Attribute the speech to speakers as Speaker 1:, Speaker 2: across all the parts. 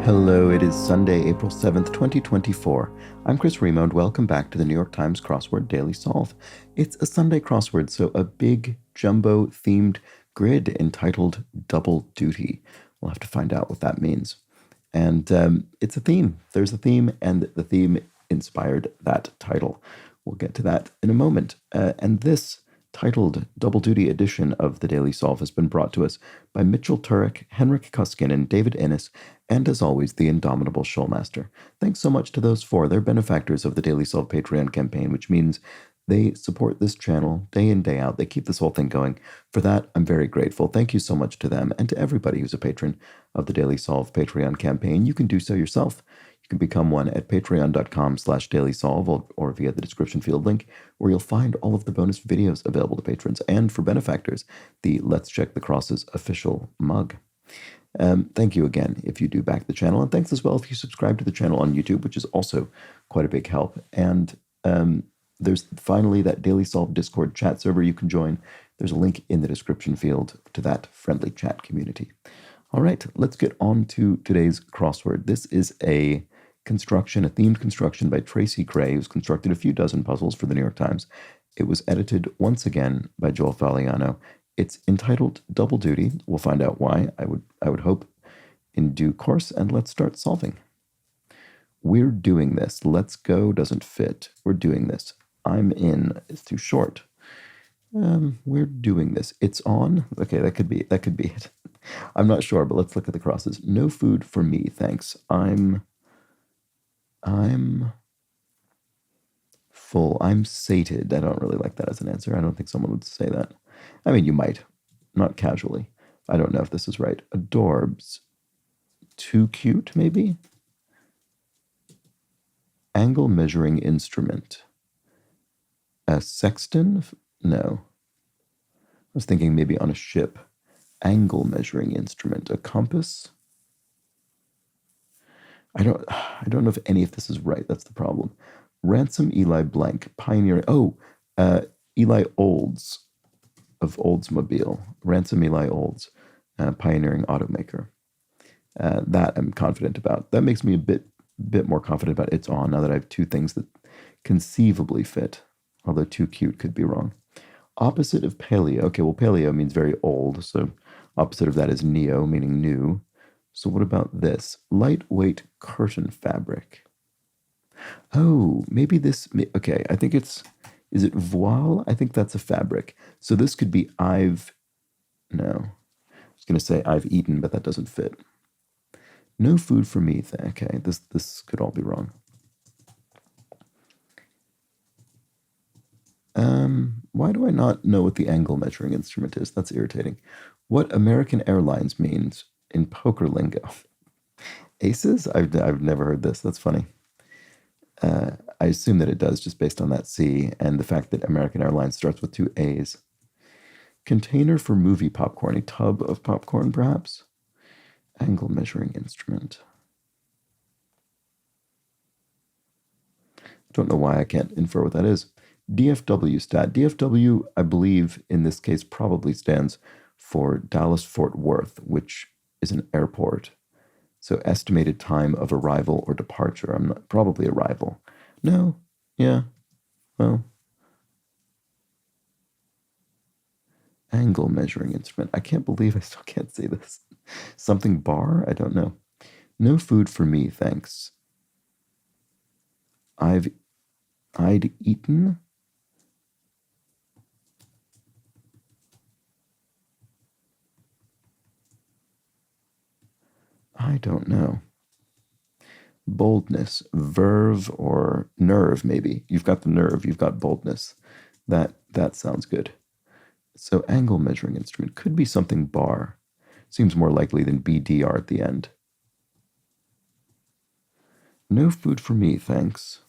Speaker 1: Hello, it is Sunday, April 7th, 2024. I'm Chris Remo, and welcome back to the New York Times Crossword Daily Solve. It's a Sunday crossword, so a big, jumbo-themed grid entitled Double Duty. We'll have to find out what that means. And it's a theme. There's a theme, and the theme inspired that title. We'll get to that in a moment. And this titled Double Duty edition of the Daily Solve has been brought to us by Mitchell Turek, Henrik Koskinen, David Ennis, and as always, the indomitable Shoalmaster. Thanks so much to those four. They're benefactors of the Daily Solve Patreon campaign, which means they support this channel day in, day out. They keep this whole thing going. For that, I'm very grateful. Thank you so much to them and to everybody who's a patron of the Daily Solve Patreon campaign. You can do so yourself. You can become one at patreon.com/dailysolve or via the description field link, where you'll find all of the bonus videos available to patrons and for benefactors, the Let's Check the Crosses official mug. Thank you again if you do back the channel, and thanks as well if you subscribe to the channel on YouTube, which is also quite a big help. And there's finally that Daily Solve Discord chat server you can join. There's a link in the description field to that friendly chat community. All right, let's get on to today's crossword. This is a themed construction by Tracy Gray, who's constructed a few dozen puzzles for the New York Times. It was edited once again by Joel Faliano. It's entitled Double Duty. We'll find out why, I would hope, in due course, and let's start solving. We're doing this. Let's go doesn't fit. We're doing this. I'm in is too short. We're doing this. It's on. Okay, that could be it. I'm not sure, but let's look at the crosses. No food for me, thanks. I'm full. I'm sated. I don't really like that as an answer. I don't think someone would say that. I mean, you might, not casually. I don't know if this is right. Adorbs. Too cute, maybe? Angle measuring instrument. A sexton? No. I was thinking maybe on a ship. Angle measuring instrument. A compass? I don't know if any of this is right. That's the problem. Ransom Eli Blank. Pioneering. Eli Olds of Oldsmobile. Ransom Eli Olds. Pioneering automaker. That I'm confident about. That makes me a bit more confident about it's on now that I have two things that conceivably fit. Although too cute could be wrong. Opposite of paleo. Okay, well, paleo means very old, so opposite of that is neo, meaning new. So what about this? Lightweight curtain fabric. Oh, maybe this, okay, I think is it voile? I think that's a fabric. So this could be no. I was going to say I've eaten, but that doesn't fit. No food for me. Okay, this could all be wrong. Why do I not know what the angle measuring instrument is? That's irritating. What American Airlines means in poker lingo. Aces? I've never heard this. That's funny. I assume that it does just based on that C and the fact that American Airlines starts with two A's. Container for movie popcorn. A tub of popcorn, perhaps? Angle measuring instrument. Don't know why I can't infer what that is. DFW stat. DFW, I believe, in this case, probably stands for Dallas-Fort Worth, which is an airport. So estimated time of arrival or departure. Probably arrival. No. Yeah. Well. Angle measuring instrument. I can't believe I still can't say this. Something bar? I don't know. No food for me, thanks. I'd eaten. I don't know. Boldness, verve or nerve, maybe. You've got the nerve, you've got boldness. That sounds good. So angle measuring instrument could be something bar. Seems more likely than BDR at the end. No food for me, thanks.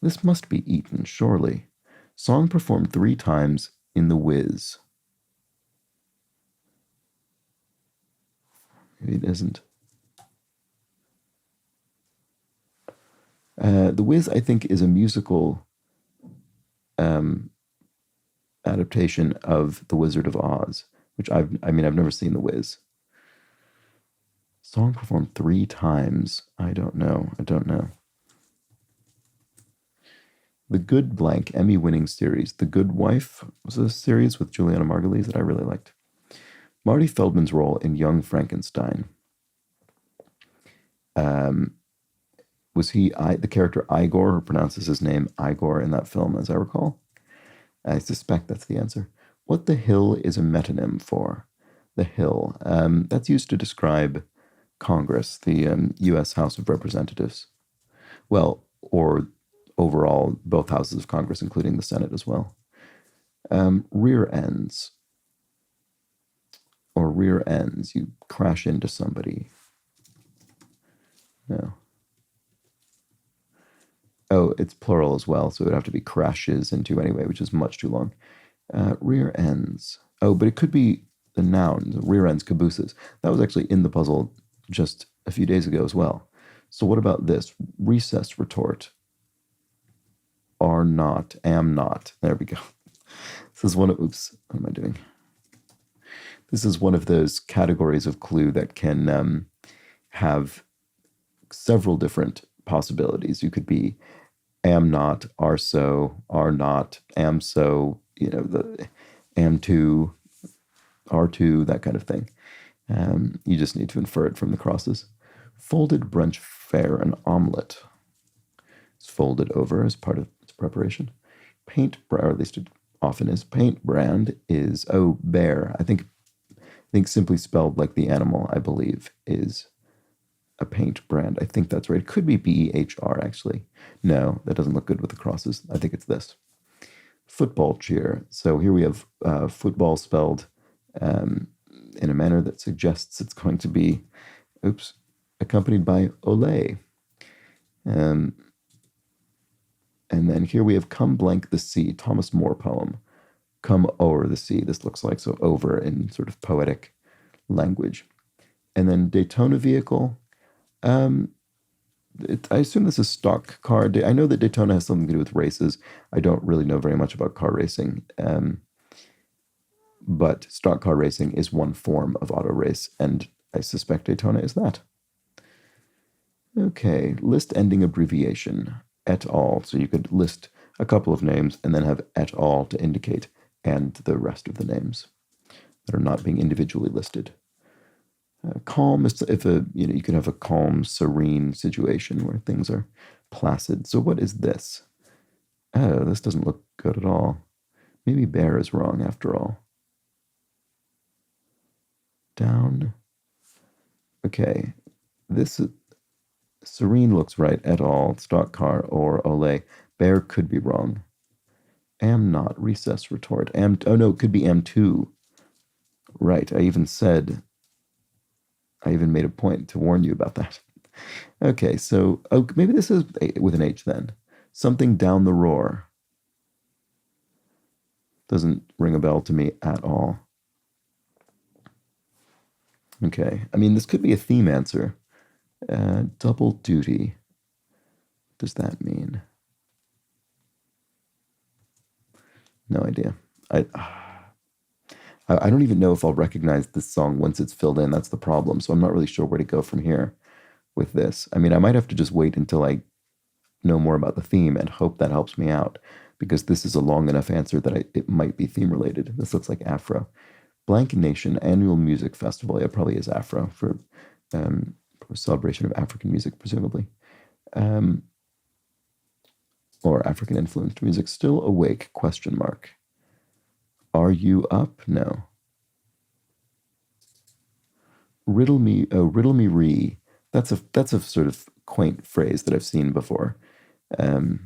Speaker 1: This must be eaten, surely. Song performed 3 times in The Wiz. Maybe it isn't. The Wiz, I think, is a musical adaptation of The Wizard of Oz, which I've never seen The Wiz. Song performed 3 times. I don't know. The Good Blank Emmy-winning series. The Good Wife was a series with Juliana Margulies that I really liked. Marty Feldman's role in Young Frankenstein. Was he the character Igor, who pronounces his name Igor in that film, as I recall? I suspect that's the answer. What the Hill is a metonym for? The Hill. That's used to describe Congress, the U.S. House of Representatives. Well, or overall, both houses of Congress, including the Senate as well. Rear ends. Or rear ends. You crash into somebody. No. Oh, it's plural as well, so it would have to be crashes into anyway, which is much too long. Rear ends. Oh, but it could be the noun, rear ends, cabooses. That was actually in the puzzle just a few days ago as well. So what about this? Recess retort. Are not, am not. There we go. This is one of, oops, what am I doing? This is one of those categories of clue that can have several different possibilities. You could be am not, are so, are not, am so, the am to, are to, that kind of thing. You just need to infer it from the crosses. Folded brunch fare, an omelet. It's folded over as part of its preparation. Paint, or at least it often is. Paint brand is, bear. I think simply spelled like the animal, I believe, is a paint brand. I think that's right. It could be BEHR, actually. No, that doesn't look good with the crosses. I think it's this. Football cheer. So here we have football spelled in a manner that suggests it's going to be, accompanied by ole. And then here we have Come Blank the Sea, Thomas More poem. Come o'er the sea, this looks like, so over in sort of poetic language. And then Daytona vehicle. I assume this is stock car. I know that Daytona has something to do with races. I don't really know very much about car racing. But stock car racing is one form of auto race, and I suspect Daytona is that. Okay, list ending abbreviation, et al. So you could list a couple of names and then have et al. To indicate and the rest of the names that are not being individually listed. Calm is if you can have a calm, serene situation where things are placid. So what is this? Oh, this doesn't look good at all. Maybe bear is wrong after all. Down. Okay, this serene looks right et al. Stock car or ole. Bear could be wrong. Am not, recess retort. Am, oh no, it could be am too. Right, I even made a point to warn you about that. Okay, so maybe this is with an H then. Something down the roar. Doesn't ring a bell to me at all. Okay, I mean, this could be a theme answer. Double duty. What does that mean? No idea. I don't even know if I'll recognize this song once it's filled in. That's the problem. So I'm not really sure where to go from here with this. I mean, I might have to just wait until I know more about the theme and hope that helps me out, because this is a long enough answer that it might be theme related. This looks like Afro. Blank Nation Annual Music Festival. Yeah, it probably is Afro for a celebration of African music, presumably. Or African influenced music. Still awake, question mark. Are you up? No. Riddle me ree. That's a sort of quaint phrase that I've seen before. I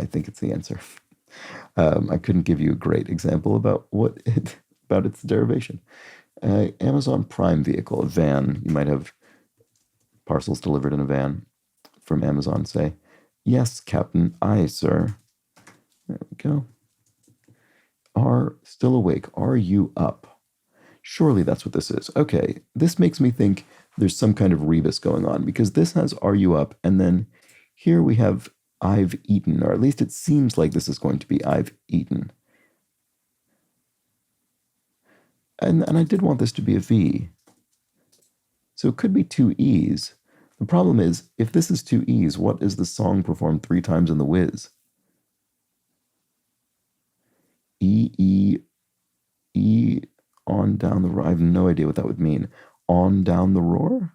Speaker 1: think it's the answer. I couldn't give you a great example about about its derivation. Amazon Prime vehicle, a van. You might have parcels delivered in a van from Amazon. Say, yes, Captain. Aye, sir. There we go. Are still awake. Are you up? Surely that's what this is. Okay, this makes me think there's some kind of rebus going on, because this has are you up, and then here we have I've eaten, or at least it seems like this is going to be I've eaten. and I did want this to be a V. So it could be two E's. The problem is, if this is two E's, what is the song performed 3 times in The Wiz? E, E, E, on down the roar. I have no idea what that would mean. On down the roar?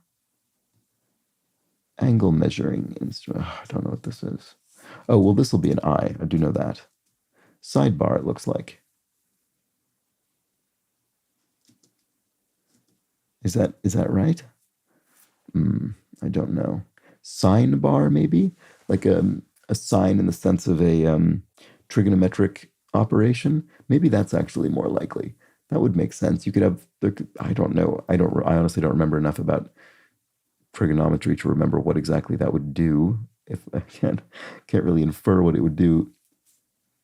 Speaker 1: Angle measuring instrument. I don't know what this is. Oh, well, this will be an I. I do know that. Sidebar, it looks like. Is that right? I don't know. Sine bar, maybe? Like a sine in the sense of a trigonometric operation? Maybe that's actually more likely. That would make sense. You could have, I don't know. I honestly don't remember enough about trigonometry to remember what exactly that would do. If I can't really infer what it would do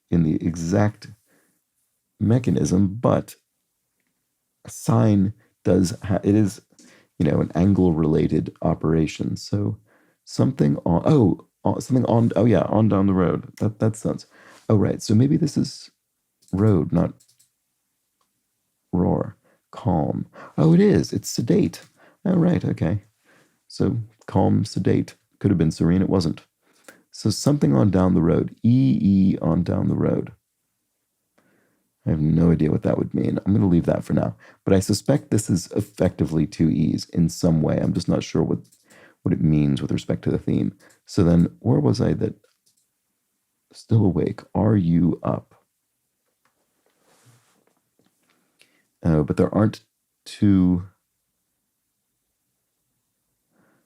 Speaker 1: in the exact mechanism, but sine does it is, an angle related operation. So something on down the road. That sounds. Oh right. So maybe this is road, not roar. Calm. Oh, it is. It's sedate. Oh right. Okay. So calm, sedate. Could have been serene. It wasn't. So something on down the road. E on down the road. I have no idea what that would mean. I'm going to leave that for now. But I suspect this is effectively two E's in some way. I'm just not sure what it means with respect to the theme. So then, where was I that still awake? Are you up? Oh, but there aren't two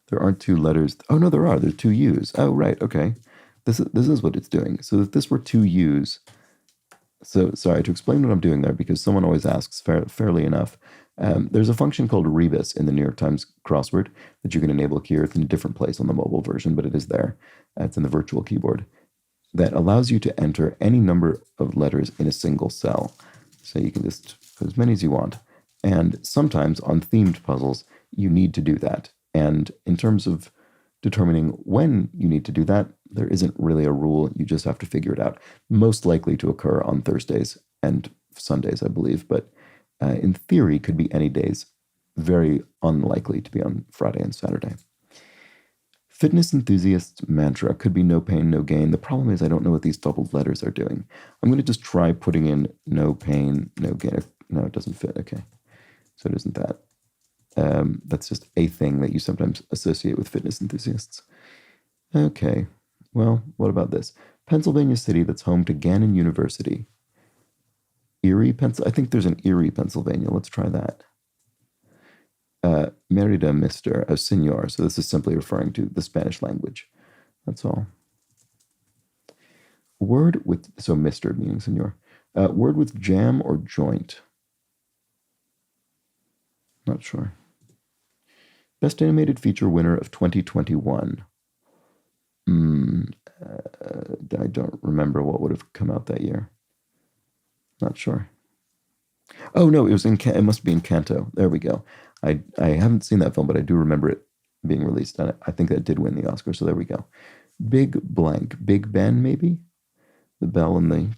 Speaker 1: letters. Oh no, there are. There's two U's. Oh right, okay. This is what it's doing. So if this were two U's, so sorry to explain what I'm doing there because someone always asks fairly enough. There's a function called rebus in the New York Times crossword that you can enable here. It's in a different place on the mobile version, but it is there. It's in the virtual keyboard that allows you to enter any number of letters in a single cell. So you can just put as many as you want. And sometimes on themed puzzles, you need to do that. And in terms of determining when you need to do that, there isn't really a rule. You just have to figure it out. Most likely to occur on Thursdays and Sundays, I believe, but in theory could be any days. Very unlikely to be on Friday and Saturday. Fitness enthusiast's mantra could be no pain, no gain. The problem is I don't know what these doubled letters are doing. I'm going to just try putting in no pain, no gain. No, it doesn't fit. Okay. So it isn't that. That's just a thing that you sometimes associate with fitness enthusiasts. Okay. Well, what about this? Pennsylvania city that's home to Gannon University. Erie, I think there's an Erie, Pennsylvania. Let's try that. Merida, Mr. a Senor. So this is simply referring to the Spanish language. That's all. Word with, so Mr. meaning Senor. Word with jam or joint. Not sure. Best animated feature winner of 2021. I don't remember what would have come out that year. Not sure. Oh no, it must be Encanto. There we go. I haven't seen that film, but I do remember it being released, and I think that did win the Oscar. So there we go. Big blank, Big Ben, maybe the bell in the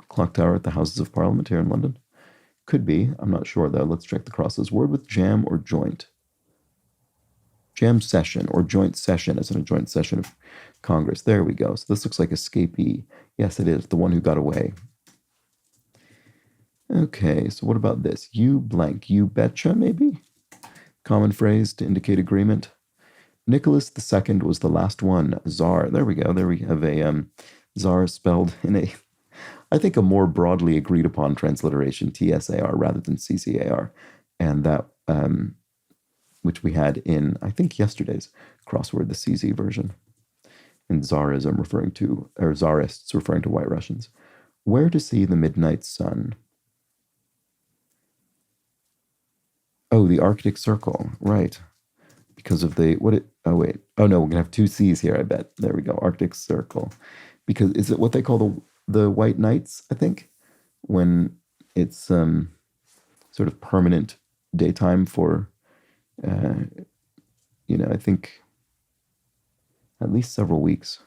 Speaker 1: clock tower at the Houses of Parliament here in London. Could be. I'm not sure though. Let's check the crosses. Word with jam or joint. Jam session or joint session, as in a joint session of Congress. There we go. So this looks like escapee. Yes, it is. The one who got away. Okay, so what about this? You blank, you betcha, maybe? Common phrase to indicate agreement. Nicholas II was the last one. Tsar. There we go. There we have a Tsar spelled in I think a more broadly agreed upon transliteration, TSAR rather than CCAR. And that, which we had in, I think, yesterday's crossword, the CZ version. And Tsarism referring to, or Tsarists referring to White Russians. Where to see the midnight sun? Oh, the Arctic Circle, right. Because of oh wait. Oh no, we're gonna have two C's here, I bet. There we go, Arctic Circle. Because is it what they call the White Nights, I think? When it's sort of permanent daytime for, I think at least several weeks.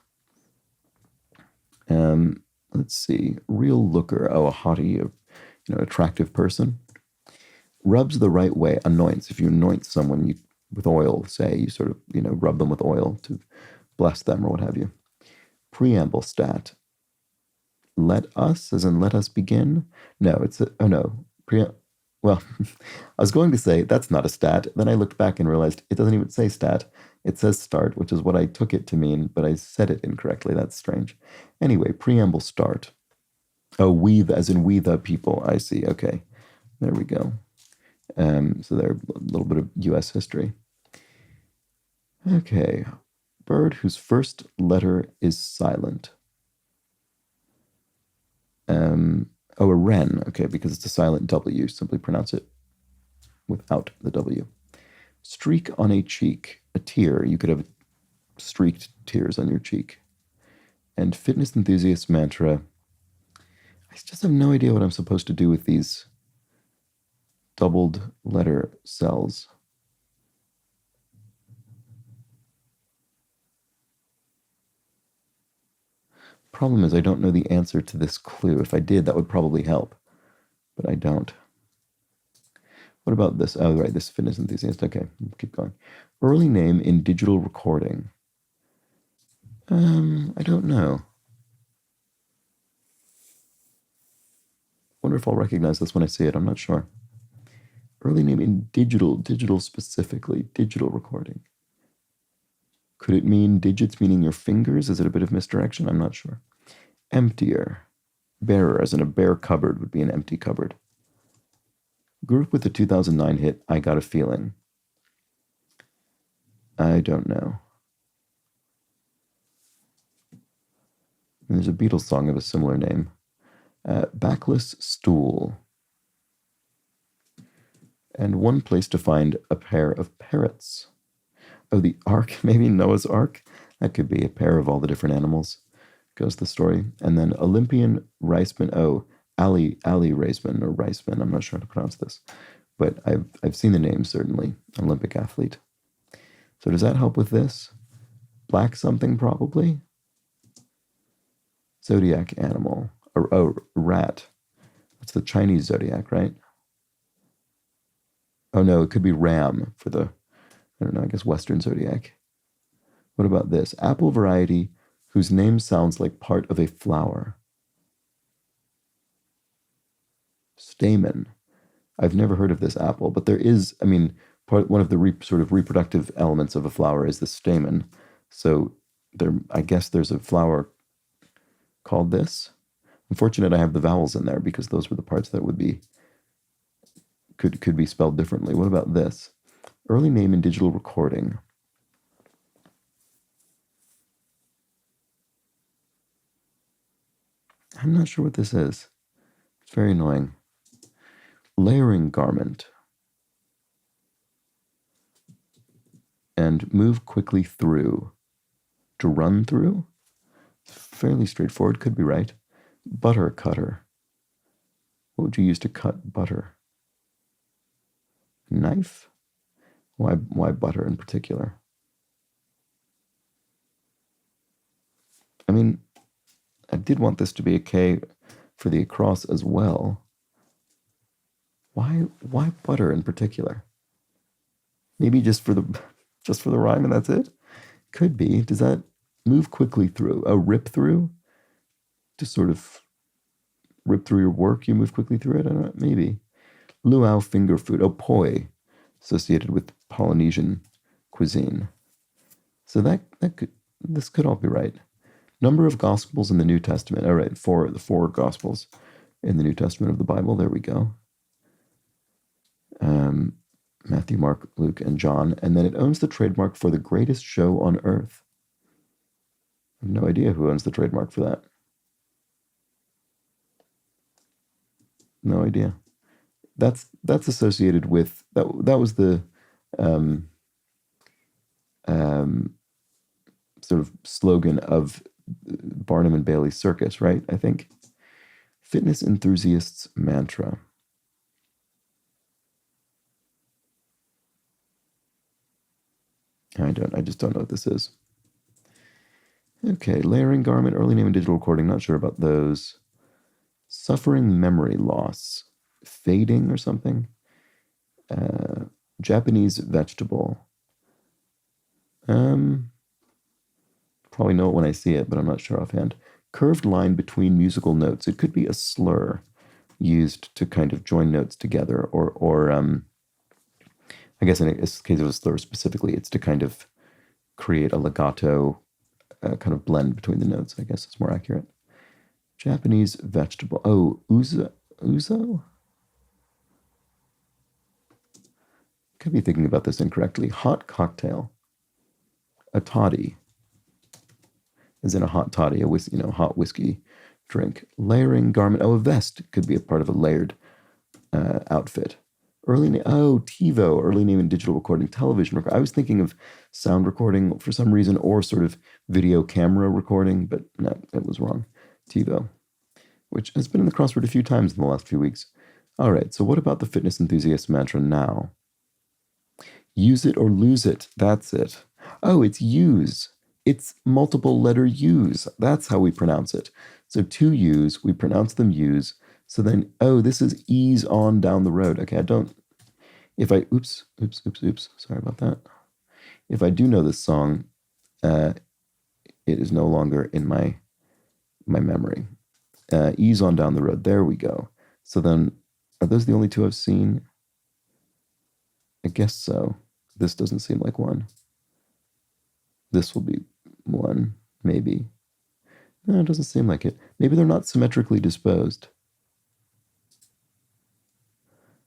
Speaker 1: Let's see, real looker. Oh, a haughty, attractive person. Rubs the right way, anoints. If you anoint someone with oil, say, you sort of, rub them with oil to bless them or what have you. Preamble stat. Let us, as in let us begin? No, oh no. Well, I was going to say that's not a stat. Then I looked back and realized it doesn't even say stat. It says start, which is what I took it to mean, but I said it incorrectly. That's strange. Anyway, preamble start. Oh, as in we the people. I see. Okay. There we go. So there, a little bit of U.S. history. Okay. Bird whose first letter is silent. A wren. Okay, because it's a silent W. Simply pronounce it without the W. Streak on a cheek. A tear. You could have streaked tears on your cheek. And fitness enthusiast mantra. I just have no idea what I'm supposed to do with these doubled letter cells. Problem is I don't know the answer to this clue. If I did, that would probably help, but I don't. What about this? Oh, right, this fitness enthusiast. Okay, keep going. Early name in digital recording. I don't know. Wonder if I'll recognize this when I see it. I'm not sure. Early name in digital specifically, digital recording. Could it mean digits meaning your fingers? Is it a bit of misdirection? I'm not sure. Emptier. Bearer, as in a bare cupboard would be an empty cupboard. Grew up with the 2009 hit I Got a Feeling. I don't know. And there's a Beatles song of a similar name. Backless stool. And one place to find a pair of parrots. Oh, the Ark, maybe Noah's Ark? That could be a pair of all the different animals. Goes the story. And then Olympian Reisman. Oh, Ali Reisman or Reisman. I'm not sure how to pronounce this. But I've seen the name, certainly. Olympic athlete. So does that help with this? Black something, probably? Zodiac animal. Oh, rat. That's the Chinese zodiac, right? Oh, no, it could be ram for the, I don't know, I guess Western zodiac. What about this? Apple variety whose name sounds like part of a flower. Stamen. I've never heard of this apple, but there is, one of the sort of reproductive elements of a flower is the stamen. So I guess there's a flower called this. Unfortunate I have the vowels in there because those were the parts that could be spelled differently. What about this? Early name in digital recording. I'm not sure what this is. It's very annoying. Layering garment. And move quickly through. To run through? Fairly straightforward, could be right. Butter cutter. What would you use to cut butter? Knife? Why butter in particular? I did want this to be a K for the across as well. Why butter in particular? Maybe just for the rhyme and that's it? Could be. Does that move quickly through? A rip through? To sort of rip through your work, you move quickly through it? I don't know, maybe. Luau finger food. Oh, poi, associated with Polynesian cuisine. So this could all be right. Number of Gospels in the New Testament. All right, the four Gospels in the New Testament of the Bible. There we go. Matthew, Mark, Luke, and John. And then it owns the trademark for the greatest show on earth. I have no idea who owns the trademark for that. No idea. That's associated with that was the sort of slogan of Barnum and Bailey Circus, right? I think. Fitness enthusiasts mantra. I just don't know what this is. Okay, layering garment, early name and digital recording, not sure about those. Suffering memory loss. Fading or something? Japanese vegetable. Probably know it when I see it, but I'm not sure offhand. Curved line between musical notes. It could be a slur used to kind of join notes together, or I guess in this case of a slur specifically, it's to kind of create a legato kind of blend between the notes. I guess it's more accurate. Japanese vegetable. Oh, uzo? Could be thinking about this incorrectly. Hot cocktail. A toddy. As in a hot toddy, hot whiskey drink. Layering garment. Oh, a vest could be a part of a layered outfit. TiVo, early name in digital recording, television recording. I was thinking of sound recording for some reason, or sort of video camera recording, but no, it was wrong. TiVo, which has been in the crossword a few times in the last few weeks. All right, so what about the fitness enthusiast mantra now? Use it or lose it. That's it. Oh, it's use. It's multiple letter U's. That's how we pronounce it. So two U's, we pronounce them U's. So then, this is ease on down the road. Okay, oops, sorry about that. If I do know this song, it is no longer in my memory. Ease on down the road. There we go. So then, are those the only two I've seen? I guess so. This doesn't seem like one. This will be one, maybe. No, it doesn't seem like it. Maybe they're not symmetrically disposed.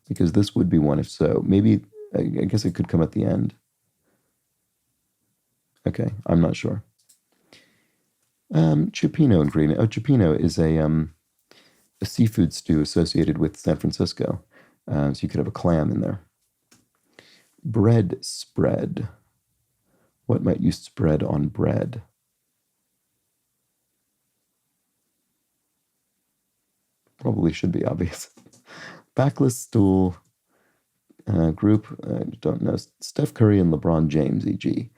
Speaker 1: Because this would be one if so. Maybe, I guess it could come at the end. Okay, I'm not sure. Cioppino ingredient. Oh, cioppino is a seafood stew associated with San Francisco. So you could have a clam in there. Bread spread. What might you spread on bread? Probably should be obvious. Backless stool group. I don't know. Steph Curry and LeBron James, e.g.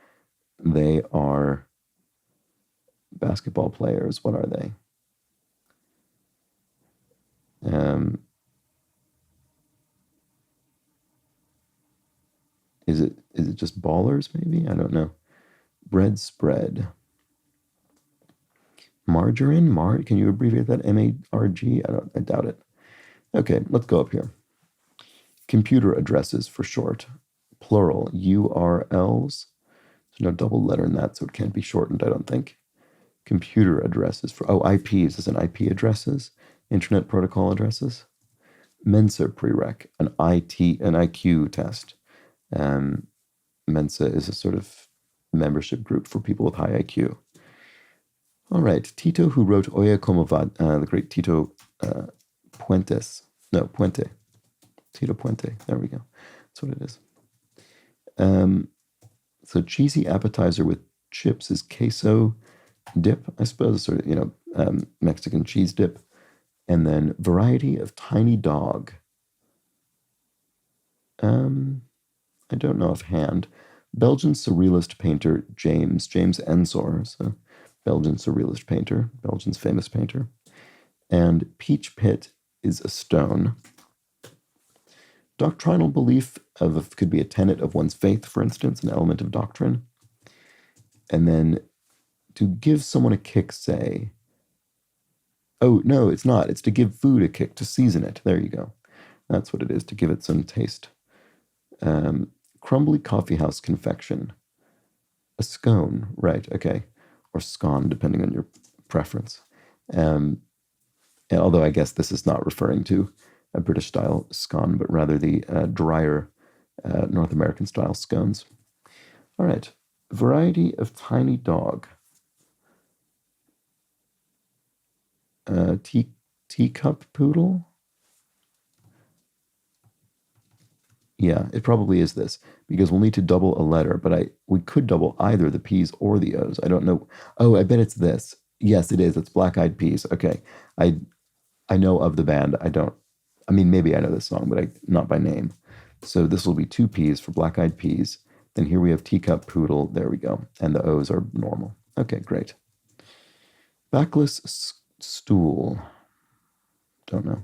Speaker 1: They are basketball players. What are they? Is it just ballers, maybe? I don't know. Bread spread. Margarine? Can you abbreviate that? M-A-R-G? I doubt it. Okay, let's go up here. Computer addresses for short. Plural. URLs. There's no double letter in that, so it can't be shortened, I don't think. Computer addresses for, IPs as in IP addresses. Internet protocol addresses. Mensa prereq, an IQ test. Mensa is a sort of membership group for people with high IQ. All right, Tito, who wrote Oye Como Va, the great Tito Puente. Tito Puente, there we go. That's what it is. So cheesy appetizer with chips is queso dip, I suppose, sort of, Mexican cheese dip. And then variety of tiny dog. I don't know offhand. Belgian surrealist painter James Ensor, so Belgian surrealist painter, Belgian's famous painter. And peach pit is a stone. Doctrinal belief could be a tenet of one's faith, for instance, an element of doctrine. And then to give someone a kick, say, oh, no, it's not. It's to give food a kick, to season it. There you go. That's what it is, to give it some taste. Crumbly coffeehouse confection. A scone, right, okay. Or scone, depending on your preference. And although I guess this is not referring to a British-style scone, but rather the drier North American-style scones. All right, variety of tiny dog. Teacup poodle? Yeah, it probably is this, because we'll need to double a letter, but we could double either the P's or the O's. I don't know. Oh, I bet it's this. Yes, it is. It's Black Eyed Peas. Okay. I know of the band. Maybe I know this song, but not by name. So this will be two P's for Black Eyed Peas. Then here we have teacup poodle. There we go. And the O's are normal. Okay, great. Backless stool. Don't know.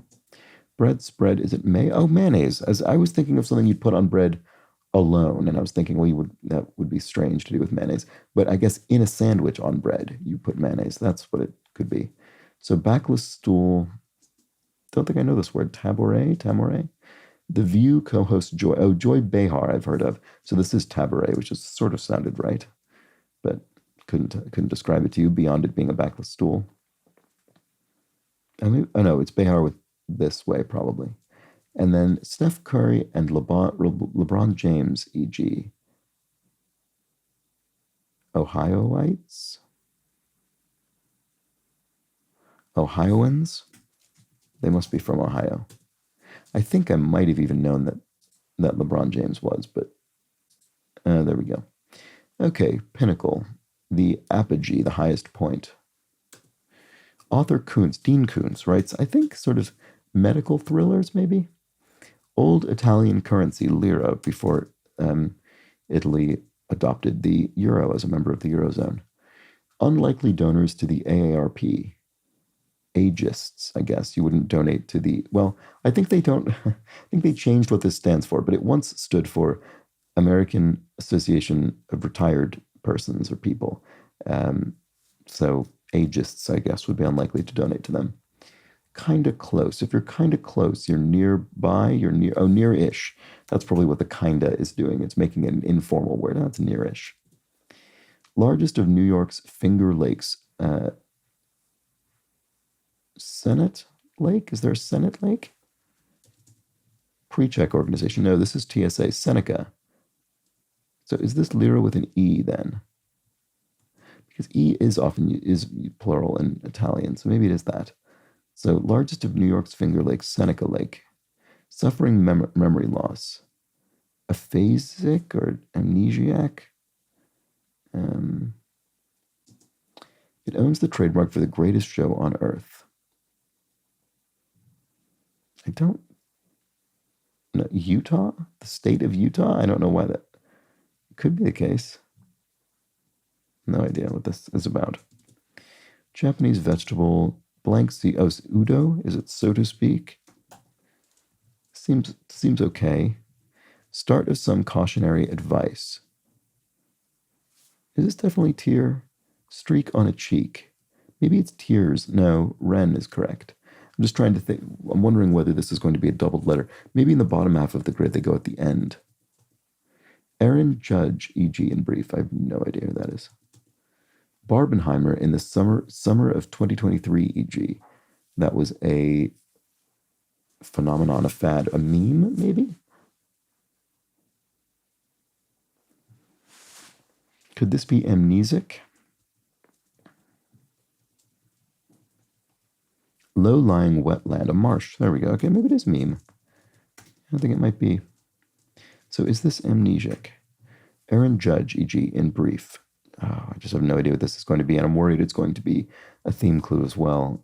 Speaker 1: Bread spread, is it mayonnaise? As I was thinking of something you'd put on bread alone, and I was thinking, well, that would be strange to do with mayonnaise. But I guess in a sandwich on bread, you put mayonnaise. That's what it could be. So backless stool. Don't think I know this word. Taboret. The View co-host Joy. Oh, Joy Behar, I've heard of. So this is Taboret, which is sort of sounded right, but couldn't describe it to you beyond it being a backless stool. Oh no, it's Behar with this way probably. And then Steph Curry and LeBron James, e.g. Ohioites? Ohioans? They must be from Ohio. I think I might have even known that LeBron James was, but there we go. Okay, pinnacle, the apogee, the highest point. Author Dean Koontz writes, I think, sort of medical thrillers, maybe? Old Italian currency, lira, before Italy adopted the euro as a member of the Eurozone. Unlikely donors to the AARP. Ageists, I guess. You wouldn't donate to the, well, I think they don't, I think they changed what this stands for, but it once stood for American Association of Retired Persons or People. So ageists, I guess, would be unlikely to donate to them. Kind of close. If you're kind of close, you're nearby, near-ish. That's probably what the kinda is doing. It's making an informal word. That's near-ish. Largest of New York's Finger Lakes. Senate Lake? Is there a Senate Lake? Pre-check organization. No, this is TSA. Seneca. So is this lira with an E then? Because E is often plural in Italian, so maybe it is that. So largest of New York's Finger Lakes, Seneca Lake. Suffering memory loss. Aphasic or amnesiac? It owns the trademark for the greatest show on earth. I don't know. Utah? The state of Utah? I don't know why that could be the case. No idea what this is about. Japanese vegetable, blank sea. Oh, udo? Is it so to speak? Seems okay. Start of some cautionary advice. Is this definitely tear? Streak on a cheek. Maybe it's tears. No, Ren is correct. I'm just trying to think. I'm wondering whether this is going to be a doubled letter. Maybe in the bottom half of the grid, they go at the end. Aaron Judge, e.g. in brief. I have no idea who that is. Barbenheimer in the summer of 2023, e.g. That was a phenomenon, a fad, a meme, maybe? Could this be amnesic? Low-lying wetland, a marsh. There we go. Okay, maybe it is meme. I think it might be. So is this amnesic? Aaron Judge, e.g. in brief. Oh, I just have no idea what this is going to be, and I'm worried it's going to be a theme clue as well.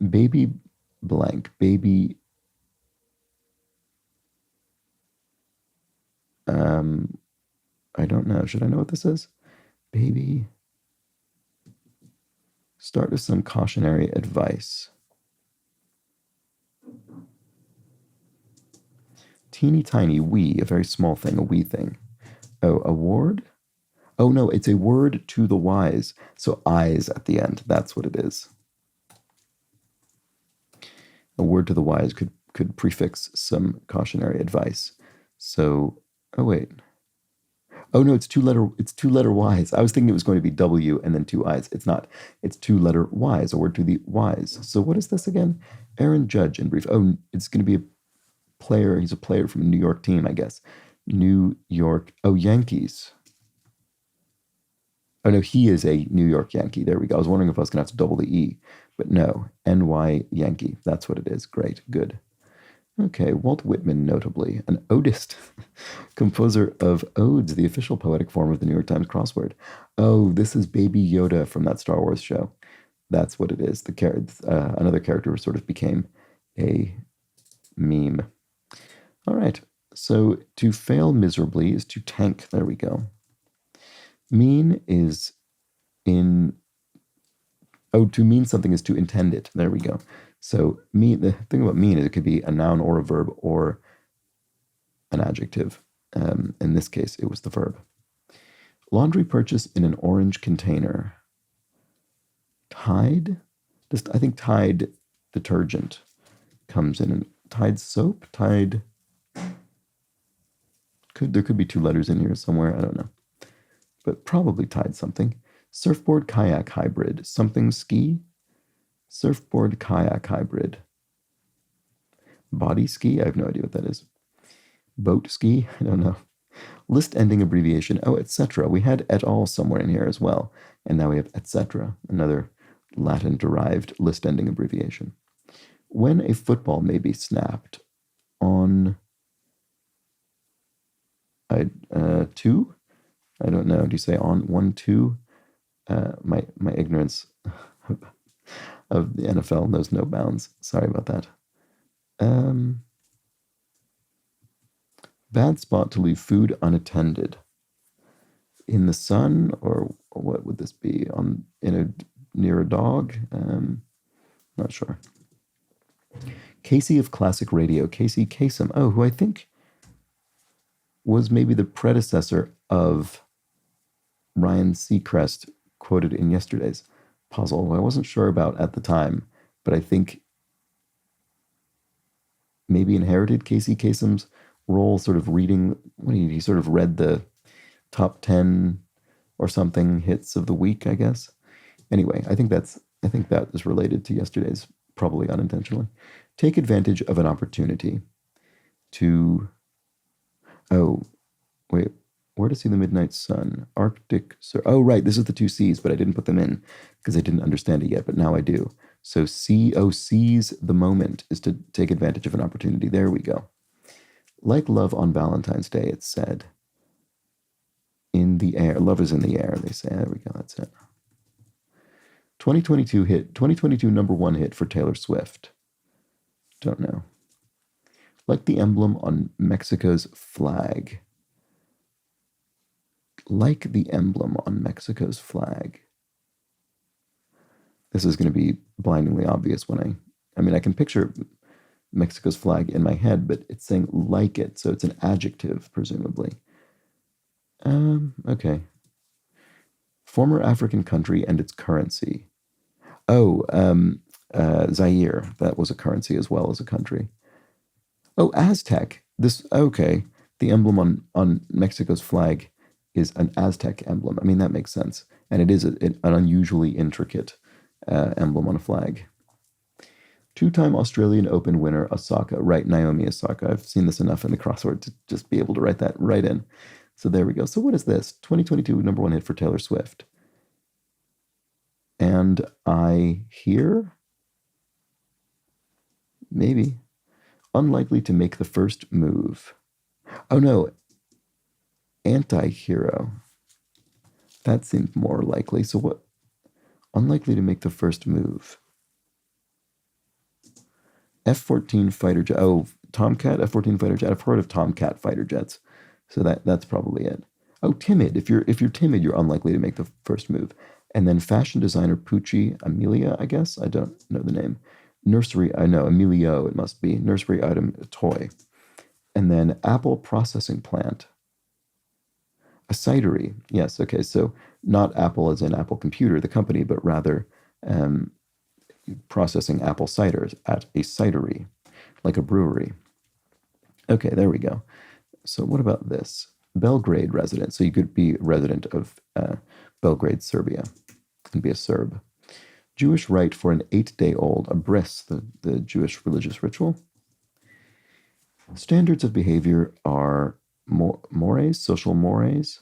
Speaker 1: Baby blank. Baby... I don't know. Should I know what this is? Baby... Start with some cautionary advice. Teeny tiny wee, a very small thing, a wee thing. Oh, a word? Oh no, it's a word to the wise. So eyes at the end. That's what it is. A word to the wise could prefix some cautionary advice. So, oh wait. Oh no, it's two-letter Y's. I was thinking it was going to be W and then two I's. It's not. It's two-letter Y's, a word to the wise. So what is this again? Aaron Judge in brief. Oh, it's going to be a player. He's a player from a New York team, I guess. New York. Oh, Yankees. Oh no, he is a New York Yankee. There we go. I was wondering if I was going to have to double the E. But no, NY Yankee. That's what it is. Great. Good. Okay, Walt Whitman, notably, an odist, composer of odes, the official poetic form of the New York Times crossword. Oh, this is Baby Yoda from that Star Wars show. That's what it is. Another character sort of became a meme. All right, so to fail miserably is to tank. There we go. Mean is in... Oh, to mean something is to intend it. There we go. So mean, the thing about mean is it could be a noun or a verb or an adjective. In this case, it was the verb. Laundry purchase in an orange container. Tide? I think Tide detergent comes in. Tide soap? Tide. There could be two letters in here somewhere. I don't know. But probably Tide something. Surfboard kayak hybrid. Something ski? Surfboard kayak hybrid. Body ski? I have no idea what that is. Boat ski? I don't know. List ending abbreviation. Oh, etc. We had et al. Somewhere in here as well. And now we have etc. Another Latin derived list ending abbreviation. When a football may be snapped on two? I don't know. Do you say on 1, 2? My ignorance of the NFL knows no bounds. Sorry about that. Bad spot to leave food unattended. In the sun, or what would this be? Near a dog? Not sure. Casey of Classic Radio, Casey Kasem. Oh, who I think was maybe the predecessor of Ryan Seacrest, quoted in yesterday's puzzle, who I wasn't sure about at the time, but I think maybe inherited Casey Kasem's role, sort of reading, he sort of read the top 10 or something hits of the week, I guess. Anyway, I think that is related to yesterday's, probably unintentionally. Take advantage of an opportunity to, where to see the midnight sun? Arctic, oh, right, this is the 2 C's, but I didn't put them in because I didn't understand it yet, but now I do. So seize the moment is to take advantage of an opportunity. There we go. Like love on Valentine's Day, it's said. In the air. Love is in the air, they say. There we go, that's it. 2022 number 1 hit for Taylor Swift. Don't know. Like the emblem on Mexico's flag. Like the emblem on Mexico's flag. This is going to be blindingly obvious when I can picture Mexico's flag in my head, but it's saying like it, so it's an adjective, presumably. Okay. Former African country and its currency. Zaire. That was a currency as well as a country. Oh, Aztec. Okay. The emblem on Mexico's flag is an Aztec emblem. I mean, that makes sense. And it is an unusually intricate emblem on a flag. 2-time Australian Open winner, Osaka. Right, Naomi Osaka. I've seen this enough in the crossword to just be able to write that right in. So there we go. So what is this? 2022 number 1 hit for Taylor Swift. And I hear, maybe, unlikely to make the first move. Oh no, anti-hero. That seemed more likely. So what? Unlikely to make the first move. F-14 fighter jet. Oh, Tomcat, F-14 fighter jet. I've heard of Tomcat fighter jets. So that's probably it. Oh, timid. If you're timid, you're unlikely to make the first move. And then fashion designer Pucci Amelia, I guess. I don't know the name. Nursery, I know, Emilio, it must be. Nursery item, a toy. And then Apple processing plant. A cidery. Yes, okay. So not Apple as in Apple Computer, the company, but rather processing apple ciders at a cidery, like a brewery. Okay, there we go. So what about this? Belgrade resident. So you could be resident of Belgrade, Serbia, and be a Serb. Jewish rite for an 8-day-old, a bris, the Jewish religious ritual. Standards of behavior are mores, social mores,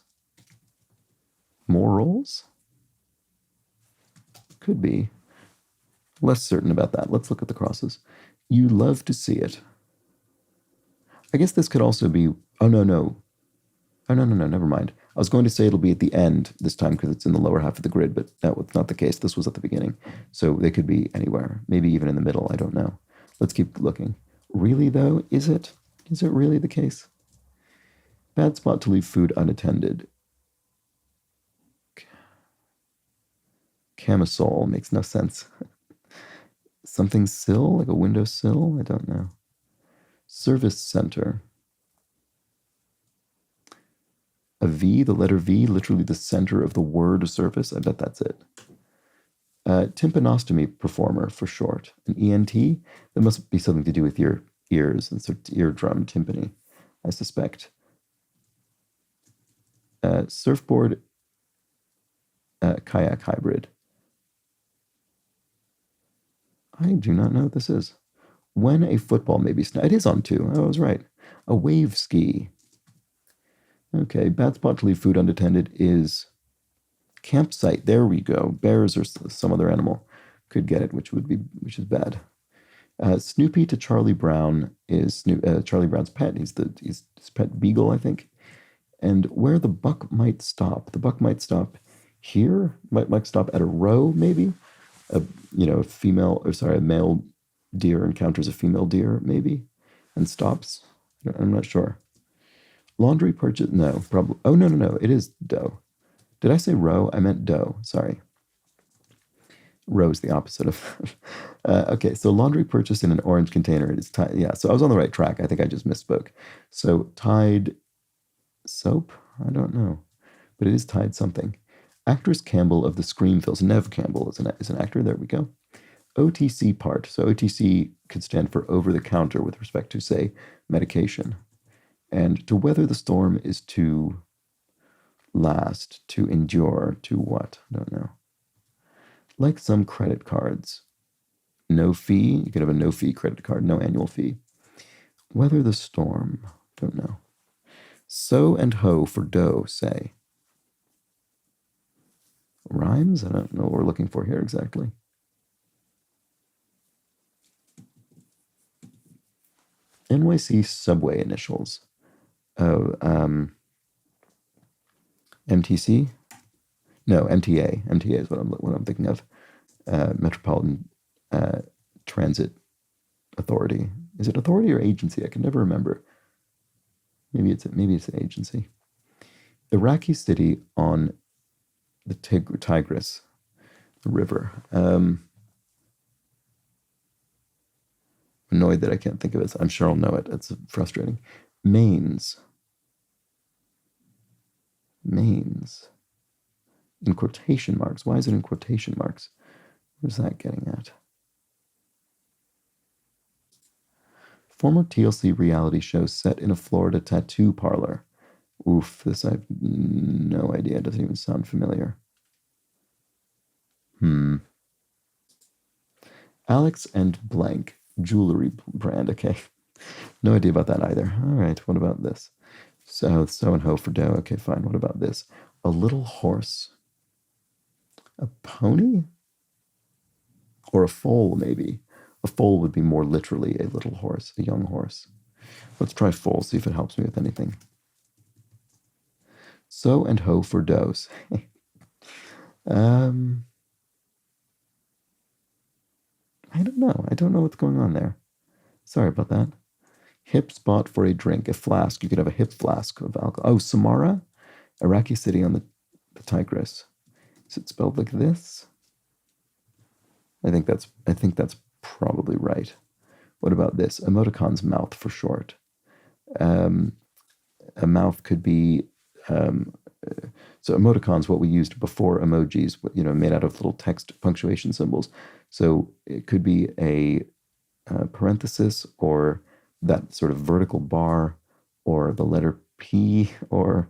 Speaker 1: morals? Could be. Less certain about that. Let's look at the crosses. You love to see it. I guess this could also be, oh, no, never mind. I was going to say it'll be at the end this time because it's in the lower half of the grid, but that was not the case. This was at the beginning. So they could be anywhere, maybe even in the middle. I don't know. Let's keep looking. Really, though, is it? Is it really the case? Bad spot to leave food unattended. Camisole makes no sense. Something sill, like a windowsill? I don't know. Service center. A V, the letter V, literally the center of the word service. I bet that's it. Tympanostomy performer for short. An ENT? That must be something to do with your ears and sort of eardrum timpani, I suspect. Surfboard kayak hybrid. I do not know what this is. When a football may be it is on two. I was right. A wave ski. Okay, bad spot to leave food unattended is campsite. There we go. Bears or some other animal could get it, which is bad. Snoopy to Charlie Brown is Charlie Brown's pet. He's his pet beagle, I think. And where the buck might stop. The buck might stop here. Might stop at a row, maybe. A male deer encounters a female deer, maybe, and stops. I'm not sure. Laundry purchase? No, probably. Oh, no. It is doe. Did I say row? I meant doe. Sorry. Row is the opposite of. Okay, so laundry purchased in an orange container. It is Tide. Yeah, so I was on the right track. I think I just misspoke. So Tide soap? I don't know, but it is Tide something. Actress Campbell of the Scream films. Nev Campbell is an actor. There we go. OTC part. So OTC could stand for over the counter with respect to, say, medication. And to weather the storm is to last, to endure, to what? I don't know. Like some credit cards. No fee. You could have a no fee credit card, no annual fee. Weather the storm. Don't know. Sow and hoe for dough, say. Rhymes? I don't know what we're looking for here exactly. NYC subway initials. Oh, MTC? No, MTA. MTA is what I'm thinking of. Metropolitan Transit Authority. Is it authority or agency? I can never remember. Maybe it's an agency. Iraqi city on the Tigris River. Annoyed that I can't think of it. I'm sure I'll know it. It's frustrating. Mains. In quotation marks. Why is it in quotation marks? What is that getting at? Former TLC reality show set in a Florida tattoo parlor. Oof, this I have no idea. It doesn't even sound familiar. Alex and blank jewelry brand. Okay. No idea about that either. All right, what about this? So and ho for dough. Okay, fine. What about this? A little horse. A pony? Or a foal, maybe. A foal would be more literally a little horse, a young horse. Let's try foal, see if it helps me with anything. So and ho for dose. I don't know. I don't know what's going on there. Sorry about that. Hip spot for a drink, a flask. You could have a hip flask of alcohol. Oh, Samara? Iraqi city on the Tigris. Is it spelled like this? I think that's probably right. What about this? Emoticon's mouth for short. A mouth could be so emoticons, what we used before emojis, made out of little text punctuation symbols. So it could be a parenthesis or that sort of vertical bar or the letter P or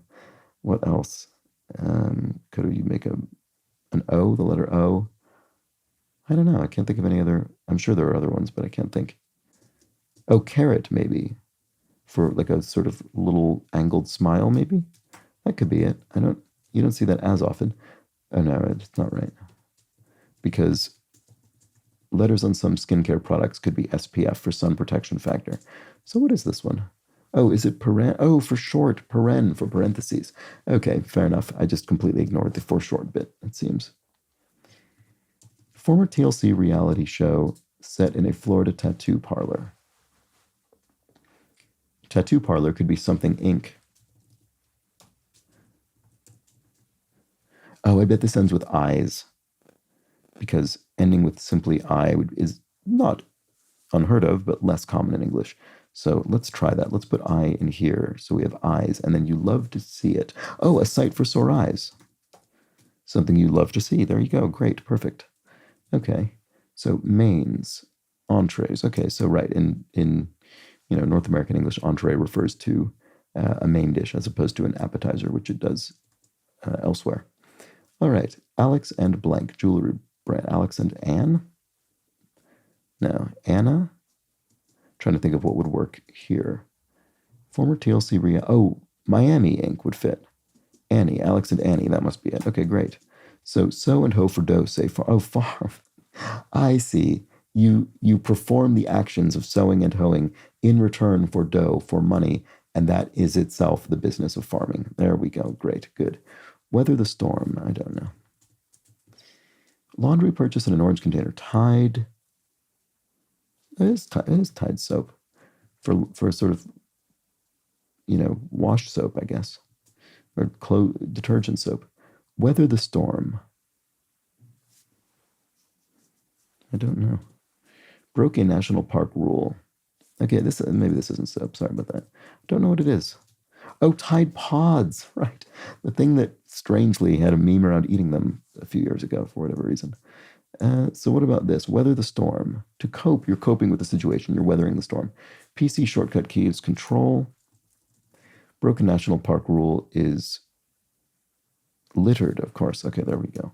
Speaker 1: what else? Could you make an O, the letter O? I don't know. I can't think of any other. I'm sure there are other ones, but I can't think. Oh, carrot, maybe. For like a sort of little angled smile, maybe? That could be it. You don't see that as often. Oh no, it's not right. Because letters on some skincare products could be SPF for sun protection factor. So what is this one? Oh, is it paren? Oh, for short, paren for parentheses. Okay, fair enough. I just completely ignored the for short bit, it seems. Former TLC reality show set in a Florida tattoo parlor. Tattoo parlor could be something Inc. Oh, I bet this ends with eyes. Because ending with simply I not unheard of, but less common in English. So let's try that. Let's put I in here. So we have eyes, and then you love to see it. Oh, a sight for sore eyes. Something you love to see. There you go. Great. Perfect. Okay. So mains, entrees. Okay. So right in North American English, entree refers to a main dish as opposed to an appetizer, which it does elsewhere. All right. Alex and blank jewelry brand. Alex and Anne. No, Anna. Trying to think of what would work here. Former TLC Miami Ink would fit. Annie, Alex and Annie, that must be it. Okay, great. So and ho for dough, say farm. Oh, farm. I see. You perform the actions of sewing and hoeing in return for dough, for money, and that is itself the business of farming. There we go. Great, good. Weather the storm. I don't know. Laundry purchase in an orange container. Tide. It is Tide soap for sort of, wash soap, I guess, or detergent soap. Weather the storm. I don't know. Broke a national park rule. Okay, maybe this isn't soap. Sorry about that. Don't know what it is. Oh, Tide Pods, right? The thing that strangely had a meme around eating them a few years ago for whatever reason. So what about this? Weather the storm. To cope, you're coping with the situation. You're weathering the storm. PC shortcut key is control. Broken national park rule is littered, of course. Okay, there we go.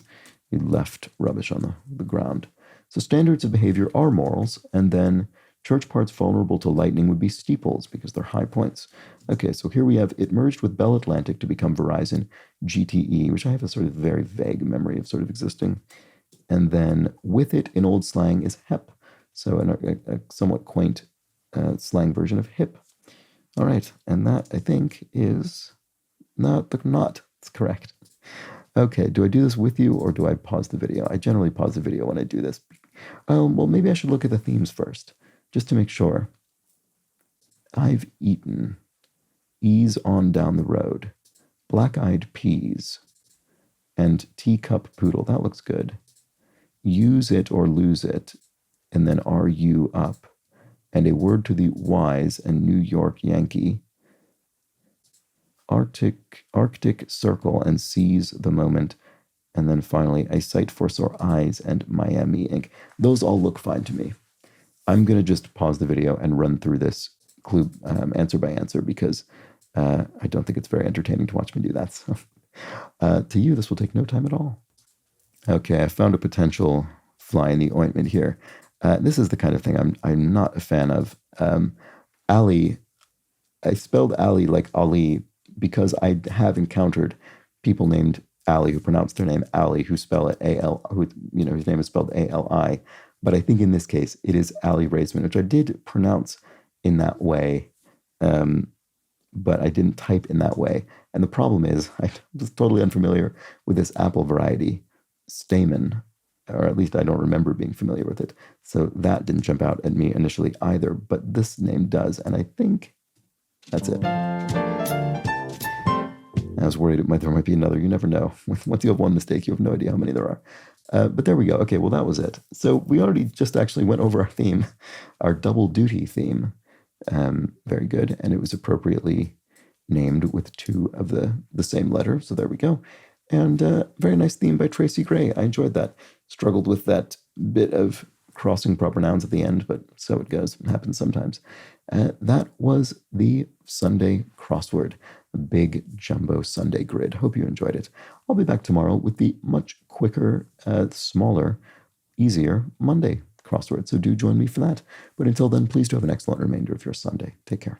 Speaker 1: You left rubbish on the ground. So standards of behavior are morals, and then church parts vulnerable to lightning would be steeples because they're high points. Okay, so here we have it merged with Bell Atlantic to become Verizon GTE, which I have a sort of very vague memory of sort of existing. And then with it in old slang is hep. So a somewhat quaint slang version of hip. All right, and that I think is not. It's correct. Okay, do I do this with you or do I pause the video? I generally pause the video when I do this. Well, maybe I should look at the themes first, just to make sure. I've eaten. Ease on down the road. Black-eyed peas. And teacup poodle. That looks good. Use it or lose it. And then are you up? And a word to the wise and New York Yankee. Arctic circle and seize the moment. And then finally, a sight for sore eyes and Miami Ink. Those all look fine to me. I'm going to just pause the video and run through this clue answer by answer because I don't think it's very entertaining to watch me do that. So, to you, this will take no time at all. Okay, I found a potential fly in the ointment here. This is the kind of thing I'm not a fan of. Ali, I spelled Ali like Ali because I have encountered people named Ali who pronounce their name Ali, who spell it A-L, whose name is spelled A-L-I. But I think in this case, it is Ali Raisman, which I did pronounce in that way, but I didn't type in that way. And the problem is, I was totally unfamiliar with this apple variety, Stamen, or at least I don't remember being familiar with it. So that didn't jump out at me initially either, but this name does, and I think that's it. I was worried there might be another. You never know. Once you have one mistake, you have no idea how many there are. But there we go. Okay, well, that was it. So we already just actually went over our theme, our double duty theme. Very good. And it was appropriately named with two of the same letter. So there we go. And very nice theme by Tracy Gray. I enjoyed that. Struggled with that bit of crossing proper nouns at the end, but so it goes. It happens sometimes. That was the Sunday crossword, a big jumbo Sunday grid. Hope you enjoyed it. I'll be back tomorrow with the much quicker, smaller, easier Monday crossword. So do join me for that. But until then, please do have an excellent remainder of your Sunday. Take care.